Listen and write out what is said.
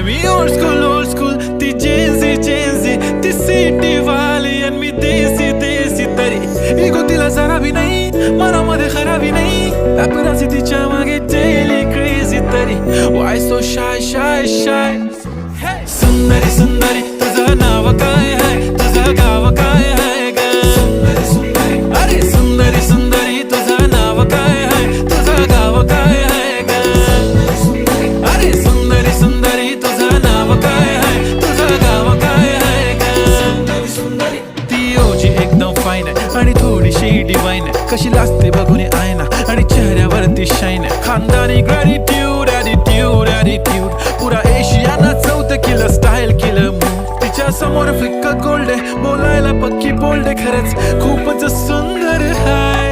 मी old school ती Gen Z ती city वाली आणि मी देसी तरी इगो तिला जरा भी नाही मनामध्ये खराबी नाही पॅपराझी तिच्या मागे डेली क्रेझी तरी वाय सो शाय सुंदरी तुझं नाव काय आहे तुझं गाव काय आहे ग अरे सुंदरी तुझं नाव काय आहे तुझं गाव काय आहे ग अरे सुंदरी तुझं नाव काय आहे तुझं गाव काय आहे ग ती ओजी एकदम फाईन आहे आणि थोडीशी डिवाइन आहे कशी लाजते बघून आयना आणि चेहऱ्यावरती शाईन आहे खानदानी ग्रॅटिट्यूड ॲटिट्यूड पुरा एशियाना चौथं किलं स्टाईल केलं मूव तिच्या समोर फिक्का गोल्ड आहे बोलायला पक्की बोल्ड आहे खरंच खूपच सुंदर आहे